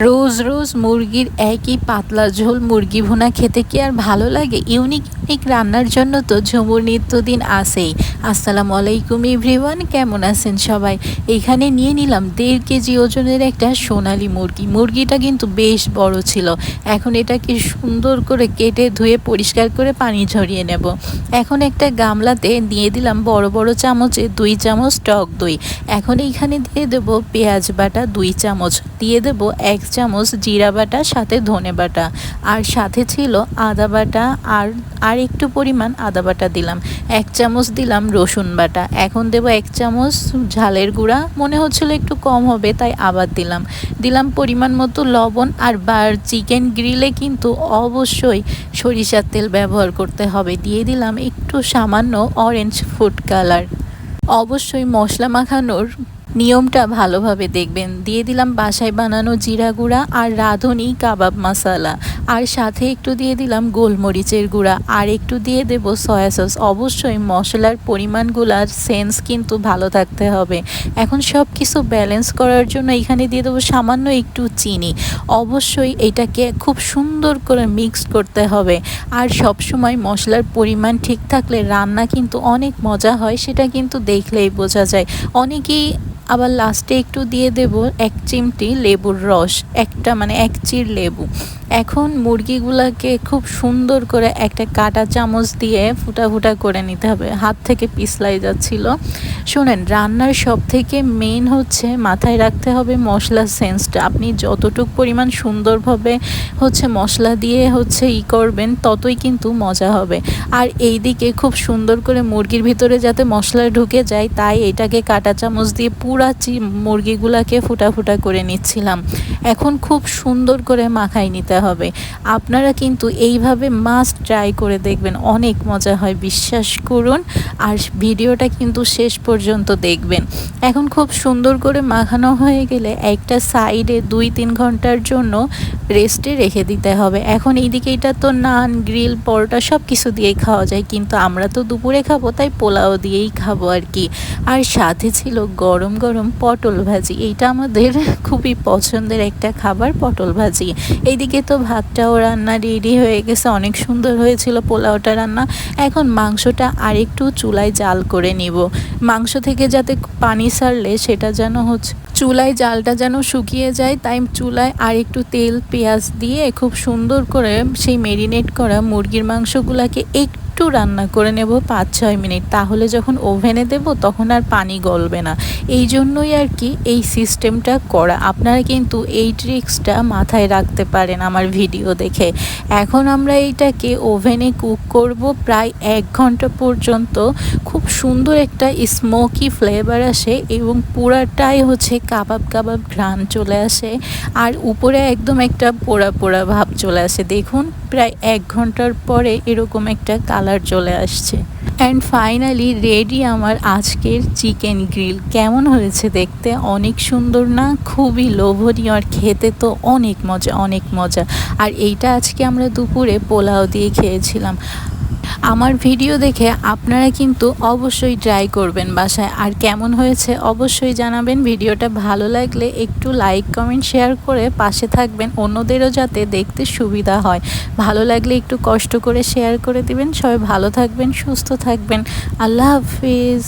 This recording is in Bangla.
রোজ রোজ মুরগির একই পাতলা ঝোল মুরগি ভুনা খেতে কি আর ভালো লাগে? ইউনিক ইউনিক রান্নার জন্য তো ঝুমুর নিত্যদিন আসেই। আসসালামু আলাইকুম এভরিওয়ান, কেমন আছেন সবাই? এখানে নিয়ে নিলাম 1.5 কেজি ওজনের একটা সোনালী মুরগি। মুরগিটা কিন্তু বেশ বড় ছিল। এখন এটাকে সুন্দর করে কেটে ধুয়ে পরিষ্কার করে পানি ঝরিয়ে নেব। এখন একটা গামলাতে দিয়ে দিলাম বড় বড় চামচে 2 চামচ টক দই। এখন এইখানে দিয়ে দেব পেঁয়াজ বাটা 2 চামচ, দিয়ে দেব 1 চামচ জিরা বাটা, সাথে ধনে বাটা, আর সাথে ছিল আদা বাটা, আর একটু পরিমাণ আদা বাটা দিলাম। 1 চামচ দিলাম রসুন বাটা। এখন দেব 1 চামচ ঝালের গুঁড়া, মনে হচ্ছিল একটু কম হবে তাই আবার দিলাম পরিমাণ মতো লবণ। আর চিকেন গ্রিলে কিন্তু অবশ্যই সরিষার তেল ব্যবহার করতে হবে। দিয়ে দিলাম একটু সামান্য অরেঞ্জ ফুড কালার। অবশ্যই মশলা মাখানোর নিয়মটা ভালোভাবে দেখবেন। দিয়ে দিলাম বাসায় বানানো জিরা গুঁড়া আর রাঁধুনি কাবাব মশলা, আর সাথে একটু দিয়ে দিলাম গোলমরিচের গুঁড়া, আর একটু দিয়ে দেব সয়া সস। অবশ্যই মশলার পরিমাণগুলার সেন্স কিন্তু ভালো থাকতে হবে। এখন সব কিছু ব্যালেন্স করার জন্য এখানে দিয়ে দেবো সামান্য একটু চিনি। অবশ্যই এটাকে খুব সুন্দর করে মিক্স করতে হবে। আর সব সময় মশলার পরিমাণ ঠিক থাকলে রান্না কিন্তু অনেক মজা হয়, সেটা কিন্তু দেখলেই বোঝা যায়। অনেকেই আবার লাস্টে একটু দিয়ে দেব 1 চিমটি লেবুর রস, এক চির লেবু। এখন মুরগিগুলোকে খুব সুন্দর করে একটা কাঁটা চামচ দিয়ে ফুটা ফুটা করে নিতে হবে। হাত থেকে পিছলাই যাচ্ছিল। শোনেন, রান্নার সব থেকে মেইন হচ্ছে মাথায় রাখতে হবে মশলার সেন্সটা। আপনি যতটুকু পরিমাণ সুন্দরভাবে মশলা দিয়ে করবেন, ততই কিন্তু মজা হবে। আর এই দিকে খুব সুন্দর করে মুরগির ভিতরে যাতে মশলা ঢুকে যায়, তাই এটাকে কাঁটা চামচ দিয়ে পুরা মুরগিগুলাকে ফুটা ফুটা করে নিচ্ছিলাম। এখন খুব সুন্দর করে মাখাই নিতে হবে। আপনারা কিন্তু এইভাবে মাস্ট ট্রাই করে দেখবেন, অনেক মজা হয়, বিশ্বাস করুন। আর ভিডিওটা কিন্তু শেষ পর্যন্ত দেখবেন। এখন খুব সুন্দর করে মাখানো হয়ে গেলে একটা সাইডে 2-3 ঘন্টার জন্য রেস্টে রেখে দিতে হবে। এখন এইদিকে এটা তো নান, গ্রিল, পরোটা সব কিছু দিয়েই খাওয়া যায়, কিন্তু আমরা তো দুপুরে খাবো তাই পোলাও দিয়েই খাবো আর কি। আর সাথে ছিল গরম গরম পটল ভাজি। এইটা আমাদের খুবই পছন্দের একটা খাবার, পটল ভাজি। এইদিকে তো ভাতটাও রান্না রেডি হয়ে গেছে, অনেক সুন্দর হয়েছিল পোলাওটা রান্না। এখন মাংসটা আরেকটু চুলায় জাল করে নিব। মাংস থেকে যাতে পানি ছাড়লে সেটা যেন চুলায় জালটা যেন শুকিয়ে যায়, তাই চুলায় আর একটু তেল পেঁয়াজ দিয়ে খুব সুন্দর করে সেই ম্যারিনেট করা মুরগির মাংসগুলোকে একটু রান্না করে নেব 5-6 মিনিট। তাহলে যখন ওভেনে দেব তখন আর পানি গলবে না। এই জন্যই আর কি এই সিস্টেমটা করা। আপনারা কিন্তু এই ট্রিক্সটা মাথায় রাখতে পারেন আমার ভিডিও দেখে। এখন আমরা এইটাকে ওভেনে কুক করব প্রায় 1 ঘন্টা পর্যন্ত। খুব সুন্দর একটা স্মোকি ফ্লেভার আসে এবং পুরাটাই কাবাব কাবাব ঘ্রাণ চলে আসে, আর উপরে একদম একটা পোড়া পোড়া ভাব চলে আসে। দেখুন, প্রায় 1 ঘন্টার পরে এরকম একটা কালার চলে আসছে। অ্যান্ড ফাইনালি রেডি আমার আজকের চিকেন গ্রিল। কেমন হয়েছে দেখতে? অনেক সুন্দর না? খুবই লোভনীয়, আর খেতে তো অনেক মজা, অনেক মজা। আর এইটা আজকে আমরা দুপুরে পোলাও দিয়ে খেয়েছিলাম। আমার ভিডিও দেখে আপনারা কিন্তু অবশ্যই ট্রাই করবেন বাসায়। আর কেমন হয়েছে অবশ্যই জানাবেন। ভিডিওটা ভালো লাগলে একটু লাইক, কমেন্ট, শেয়ার করে পাশে থাকবেন, অন্যদেরও যাতে দেখতে সুবিধা হয়। ভালো লাগলে একটু কষ্ট করে শেয়ার করে দিবেন। সবাই ভালো থাকবেন, সুস্থ থাকবেন। আল্লাহ হাফিজ।